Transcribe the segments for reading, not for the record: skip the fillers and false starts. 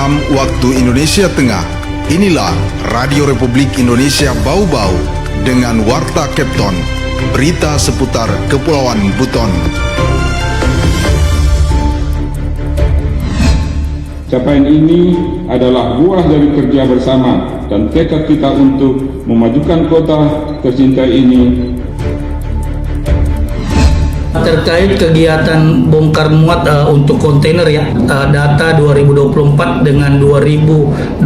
6 waktu Indonesia Tengah. Inilah Radio Republik Indonesia Bau-Bau dengan Warta Kepton, berita seputar Kepulauan Buton. Capaian ini adalah buah dari kerja bersama dan tekad kita untuk memajukan kota tercinta ini. Terkait kegiatan bongkar muat untuk kontainer ya, data 2024 dengan 2025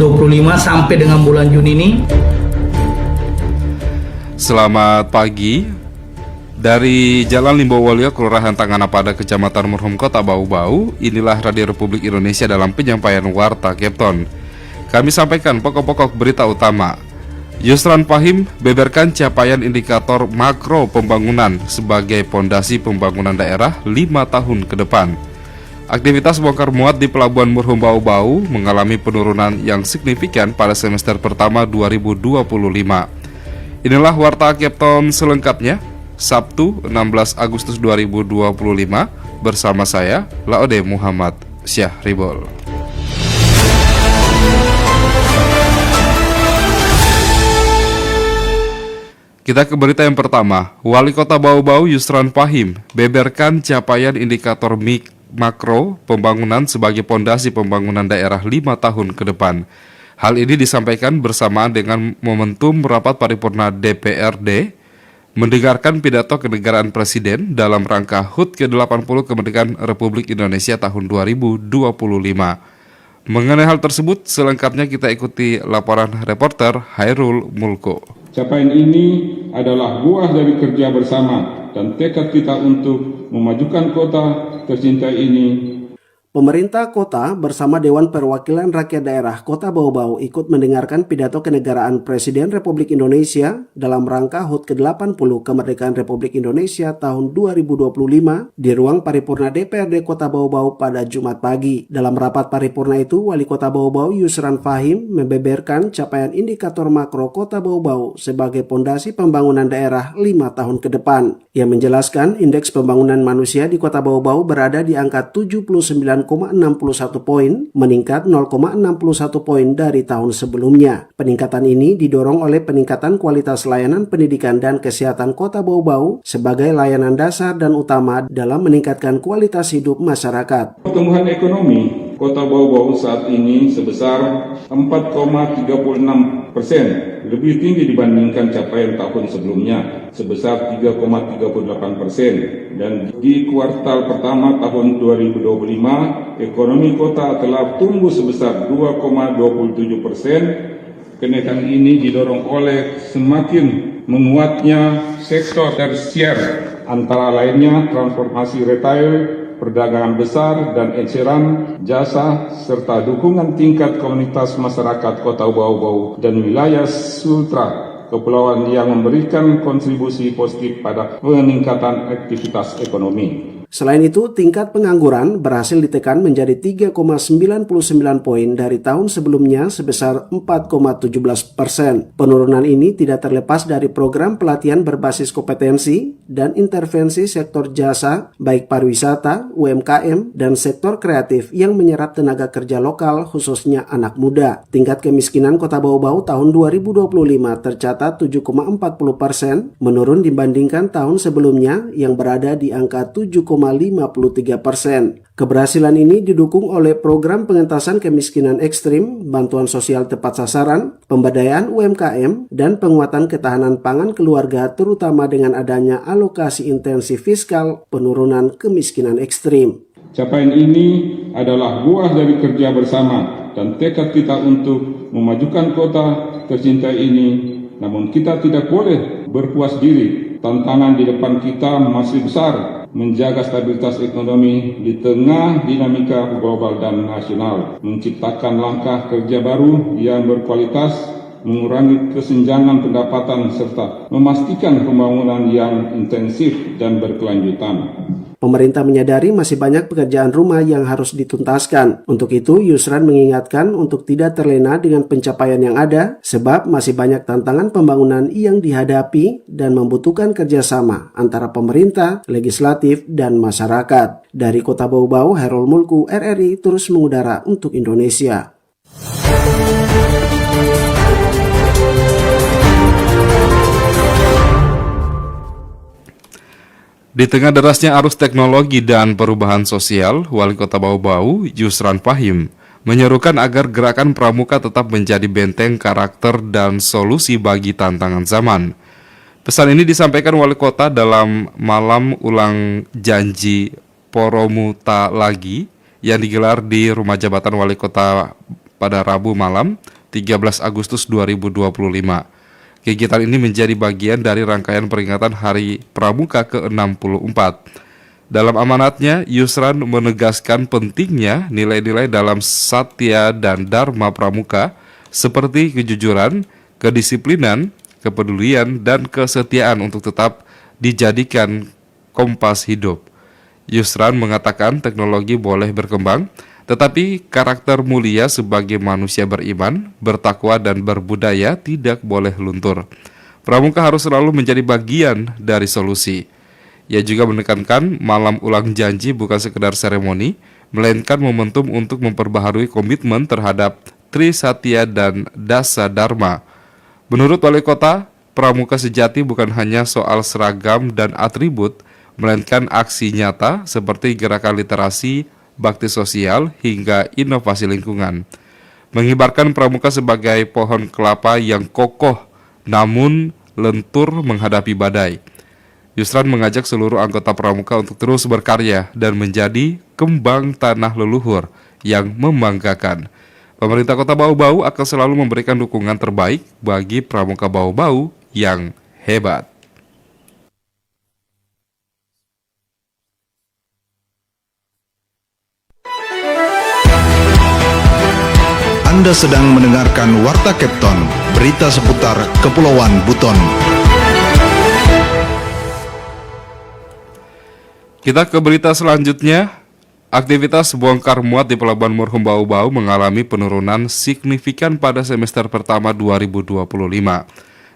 sampai dengan bulan Juni ini. Selamat pagi. Dari Jalan Limbowolyo, Kelurahan Tanganapada, Kecamatan Murum, Kota Bau-Bau, inilah Radio Republik Indonesia dalam penyampaian Warta Kepton. Kami sampaikan pokok-pokok berita utama. Yusran Fahim beberkan capaian indikator makro pembangunan sebagai pondasi pembangunan daerah 5 tahun ke depan. Aktivitas bongkar muat di Pelabuhan Murum Bau-Bau mengalami penurunan yang signifikan pada semester pertama 2025. Inilah Warta Kepton selengkapnya, Sabtu 16 Agustus 2025, bersama saya, Laode Muhammad Syahribol. Kita ke berita yang pertama. Wali Kota Bau-Bau Yusran Fahim beberkan capaian indikator makro pembangunan sebagai pondasi pembangunan daerah 5 tahun ke depan. Hal ini disampaikan bersamaan dengan momentum rapat paripurna DPRD mendengarkan pidato kenegaraan Presiden dalam rangka HUT ke-80 Kemerdekaan Republik Indonesia tahun 2025. Mengenai hal tersebut, selengkapnya kita ikuti laporan reporter Hairul Mulko. Capaian ini adalah buah dari kerja bersama dan tekad kita untuk memajukan kota tercinta ini. Pemerintah kota bersama Dewan Perwakilan Rakyat Daerah Kota Bau-Bau ikut mendengarkan pidato kenegaraan Presiden Republik Indonesia dalam rangka HUT ke-80 Kemerdekaan Republik Indonesia tahun 2025 di ruang paripurna DPRD Kota Bau-Bau pada Jumat pagi. Dalam rapat paripurna itu, Wali Kota Bau-Bau Yusran Fahim membeberkan capaian indikator makro Kota Bau-Bau sebagai pondasi pembangunan daerah 5 tahun ke depan. Ia menjelaskan indeks pembangunan manusia di Kota Bau-Bau berada di angka 79,61 poin, meningkat 0,61 poin dari tahun sebelumnya. Peningkatan ini didorong oleh peningkatan kualitas layanan pendidikan dan kesehatan Kota Bau-Bau sebagai layanan dasar dan utama dalam meningkatkan kualitas hidup masyarakat. Pertumbuhan ekonomi Kota Bau-Bau saat ini sebesar 4,36%, lebih tinggi dibandingkan capaian tahun sebelumnya sebesar 3,38%. Dan di kuartal pertama tahun 2025, ekonomi kota telah tumbuh sebesar 2,27%. Kenaikan ini didorong oleh semakin menguatnya sektor tersier, antara lainnya transformasi retail, perdagangan besar dan eceran, jasa, serta dukungan tingkat komunitas masyarakat Kota Bau-Bau dan wilayah Sultra Kepulauan yang memberikan kontribusi positif pada peningkatan aktivitas ekonomi. Selain itu, tingkat pengangguran berhasil ditekan menjadi 3,99 poin dari tahun sebelumnya sebesar 4,17%. Penurunan ini tidak terlepas dari program pelatihan berbasis kompetensi dan intervensi sektor jasa, baik pariwisata, UMKM, dan sektor kreatif yang menyerap tenaga kerja lokal khususnya anak muda. Tingkat kemiskinan Kota Bau-Bau tahun 2025 tercatat 7,40%, menurun dibandingkan tahun sebelumnya yang berada di angka 7,53%. Keberhasilan ini didukung oleh program pengentasan kemiskinan ekstrim, bantuan sosial tepat sasaran, pemberdayaan UMKM, dan penguatan ketahanan pangan keluarga terutama dengan adanya alokasi intensif fiskal penurunan kemiskinan ekstrim. Capaian ini adalah buah dari kerja bersama dan tekad kita untuk memajukan kota tercinta ini. Namun kita tidak boleh berpuas diri. Tantangan di depan kita masih besar. Menjaga stabilitas ekonomi di tengah dinamika global dan nasional, menciptakan langkah kerja baru yang berkualitas, mengurangi kesenjangan pendapatan, serta memastikan pembangunan yang intensif dan berkelanjutan. Pemerintah menyadari masih banyak pekerjaan rumah yang harus dituntaskan. Untuk itu, Yusran mengingatkan untuk tidak terlena dengan pencapaian yang ada, sebab masih banyak tantangan pembangunan yang dihadapi dan membutuhkan kerjasama antara pemerintah, legislatif, dan masyarakat. Dari Kota Bau-Bau, Hairul Mulku, RRI terus mengudara untuk Indonesia. Di tengah derasnya arus teknologi dan perubahan sosial, Wali Kota Bau-Bau, Yusran Fahim, menyerukan agar gerakan pramuka tetap menjadi benteng karakter dan solusi bagi tantangan zaman. Pesan ini disampaikan Wali Kota dalam malam ulang janji Poromuta Lagi yang digelar di Rumah Jabatan Wali Kota pada Rabu malam 13 Agustus 2025. Kegiatan ini menjadi bagian dari rangkaian peringatan Hari Pramuka ke-64. Dalam amanatnya, Yusran menegaskan pentingnya nilai-nilai dalam Satya dan Dharma Pramuka seperti kejujuran, kedisiplinan, kepedulian, dan kesetiaan untuk tetap dijadikan kompas hidup. Yusran mengatakan teknologi boleh berkembang, tetapi karakter mulia sebagai manusia beriman, bertakwa, dan berbudaya tidak boleh luntur. Pramuka harus selalu menjadi bagian dari solusi. Ia juga menekankan malam ulang janji bukan sekedar seremoni, melainkan momentum untuk memperbaharui komitmen terhadap Tri Satya dan Dasa Dharma. Menurut Wali Kota, pramuka sejati bukan hanya soal seragam dan atribut, melainkan aksi nyata seperti gerakan literasi, bakti sosial, hingga inovasi lingkungan. Mengibarkan pramuka sebagai pohon kelapa yang kokoh namun lentur menghadapi badai. Yusran mengajak seluruh anggota pramuka untuk terus berkarya dan menjadi kembang tanah leluhur yang membanggakan. Pemerintah Kota Bau-Bau akan selalu memberikan dukungan terbaik bagi pramuka Bau-Bau yang hebat. Anda sedang mendengarkan Warta Kepton, berita seputar Kepulauan Buton. Kita ke berita selanjutnya. Aktivitas bongkar muat di Pelabuhan Murum Bau-Bau mengalami penurunan signifikan pada semester pertama 2025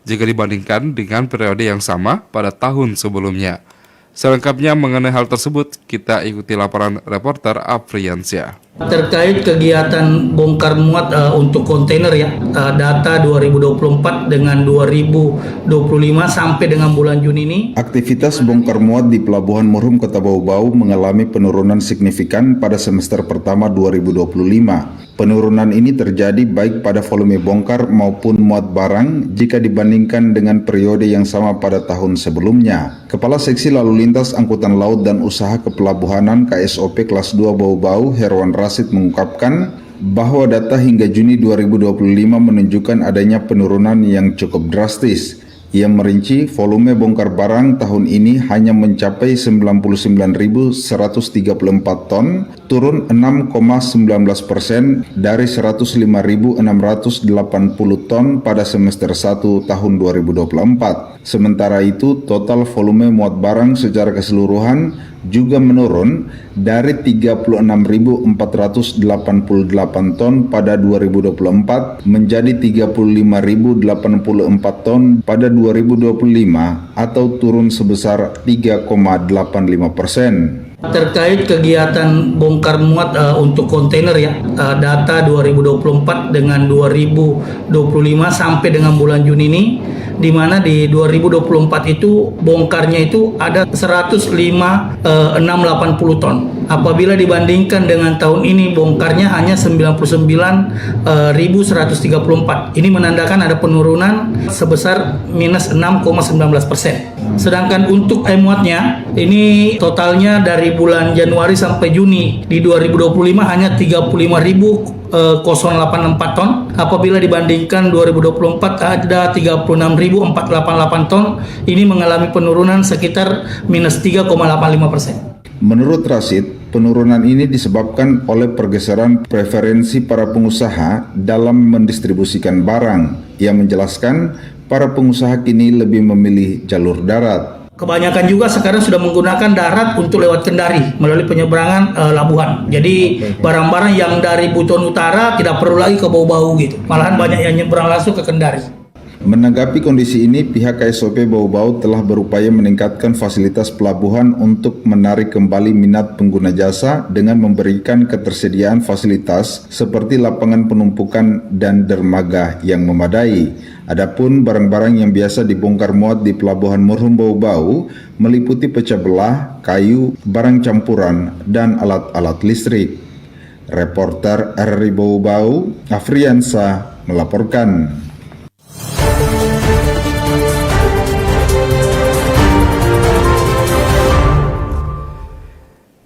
jika dibandingkan dengan periode yang sama pada tahun sebelumnya. Selengkapnya mengenai hal tersebut, kita ikuti laporan reporter Afriansyah. Terkait kegiatan bongkar muat untuk kontainer ya, data 2024 dengan 2025 sampai dengan bulan Juni ini. Aktivitas bongkar muat di Pelabuhan Murum Kota Bau-Bau mengalami penurunan signifikan pada semester pertama 2025. Penurunan ini terjadi baik pada volume bongkar maupun muat barang jika dibandingkan dengan periode yang sama pada tahun sebelumnya. Kepala Seksi Lalu Lintas Angkutan Laut dan Usaha Kepelabuhanan KSOP Kelas 2 Bau-Bau, Herwan Rasid mengungkapkan bahwa data hingga Juni 2025 menunjukkan adanya penurunan yang cukup drastis. Ia merinci volume bongkar barang tahun ini hanya mencapai 99.134 ton, turun 6,19% dari 105.680 ton pada semester 1 tahun 2024. Sementara itu, total volume muat barang secara keseluruhan juga menurun dari 36.488 ton pada 2024 menjadi 35.084 ton pada 2025 atau turun sebesar 3,85%. Terkait kegiatan bongkar muat untuk kontainer ya, data 2024 dengan 2025 sampai dengan bulan Juni ini, di mana di 2024 itu bongkarnya itu ada 105.680 ton. Apabila dibandingkan dengan tahun ini bongkarnya hanya 99.134. Ini menandakan ada penurunan sebesar minus 6,19%. Sedangkan untuk muatnya ini totalnya dari bulan Januari sampai Juni di 2025 hanya 35.084 ton. Apabila dibandingkan 2024 ada 36.488 ton. Ini mengalami penurunan sekitar minus 3,85%. Menurut Rasid, penurunan ini disebabkan oleh pergeseran preferensi para pengusaha dalam mendistribusikan barang. Ia menjelaskan para pengusaha kini lebih memilih jalur darat. Kebanyakan juga sekarang sudah menggunakan darat untuk lewat Kendari melalui penyeberangan Labuhan. Jadi barang-barang yang dari Buton Utara tidak perlu lagi ke Bau-Bau gitu. Malahan banyak yang nyebrang langsung ke Kendari. Menanggapi kondisi ini, pihak KSOP Bau-Bau telah berupaya meningkatkan fasilitas pelabuhan untuk menarik kembali minat pengguna jasa dengan memberikan ketersediaan fasilitas seperti lapangan penumpukan dan dermaga yang memadai. Adapun barang-barang yang biasa dibongkar muat di Pelabuhan Murum Bau-Bau meliputi pecah belah, kayu, barang campuran, dan alat-alat listrik. Reporter RRI Bau-Bau, Afriansa, melaporkan.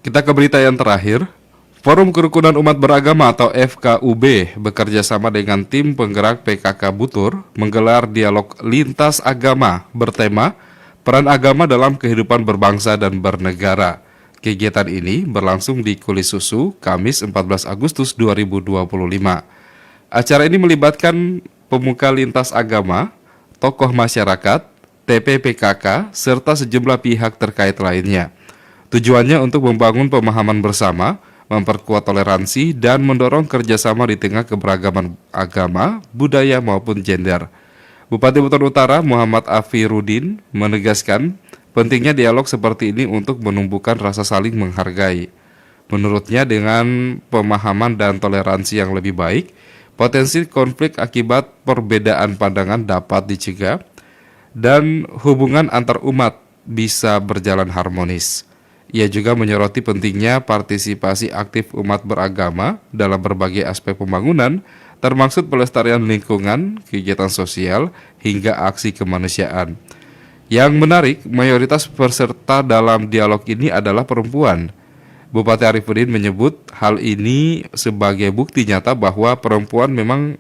Kita ke berita yang terakhir. Forum Kerukunan Umat Beragama atau FKUB bekerja sama dengan tim penggerak PKK Butur menggelar dialog lintas agama bertema Peran Agama dalam Kehidupan Berbangsa dan Bernegara. Kegiatan ini berlangsung di Kulisusu, Kamis 14 Agustus 2025. Acara ini melibatkan pemuka lintas agama, tokoh masyarakat, TPPKK, serta sejumlah pihak terkait lainnya. Tujuannya untuk membangun pemahaman bersama, memperkuat toleransi, dan mendorong kerjasama di tengah keberagaman agama, budaya, maupun gender. Bupati Buton Utara Muhammad Afirudin menegaskan pentingnya dialog seperti ini untuk menumbuhkan rasa saling menghargai. Menurutnya dengan pemahaman dan toleransi yang lebih baik, potensi konflik akibat perbedaan pandangan dapat dicegah dan hubungan antar umat bisa berjalan harmonis. Ia juga menyoroti pentingnya partisipasi aktif umat beragama dalam berbagai aspek pembangunan, termasuk pelestarian lingkungan, kegiatan sosial, hingga aksi kemanusiaan. Yang menarik, mayoritas peserta dalam dialog ini adalah perempuan. Bupati Arifudin menyebut hal ini sebagai bukti nyata bahwa perempuan memang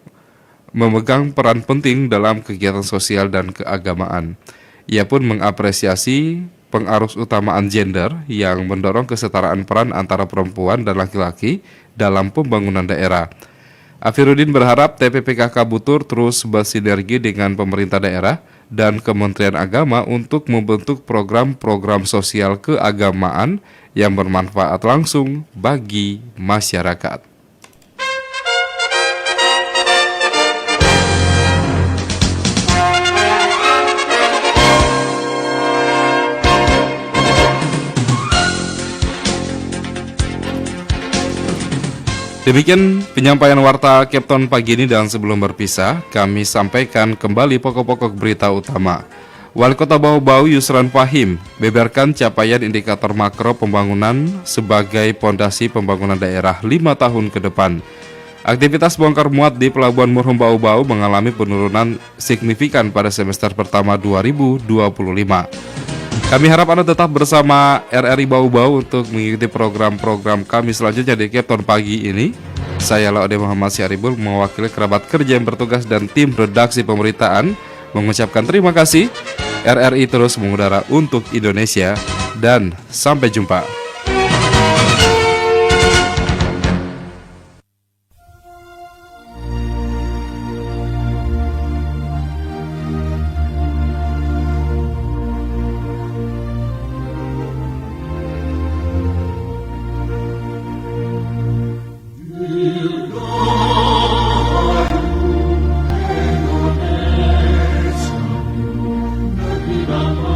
memegang peran penting dalam kegiatan sosial dan keagamaan. Ia pun mengapresiasi pengarus utamaan gender yang mendorong kesetaraan peran antara perempuan dan laki-laki dalam pembangunan daerah. Afirudin berharap TPPKK Butur terus bersinergi dengan pemerintah daerah dan Kementerian Agama untuk membentuk program-program sosial keagamaan yang bermanfaat langsung bagi masyarakat. Demikian penyampaian warta Kepton pagi ini, dan sebelum berpisah, kami sampaikan kembali pokok-pokok berita utama. Wali Kota Bau-Bau Yusran Fahim beberkan capaian indikator makro pembangunan sebagai pondasi pembangunan daerah 5 tahun ke depan. Aktivitas bongkar muat di Pelabuhan Murum Bau-Bau mengalami penurunan signifikan pada semester pertama 2025. Kami harap Anda tetap bersama RRI Bau-Bau untuk mengikuti program-program kami selanjutnya di Kepton pagi ini. Saya Laude Muhammad Syaribul mewakili kerabat kerja yang bertugas dan tim redaksi pemberitaan mengucapkan terima kasih. RRI terus mengudara untuk Indonesia dan sampai jumpa. Bye.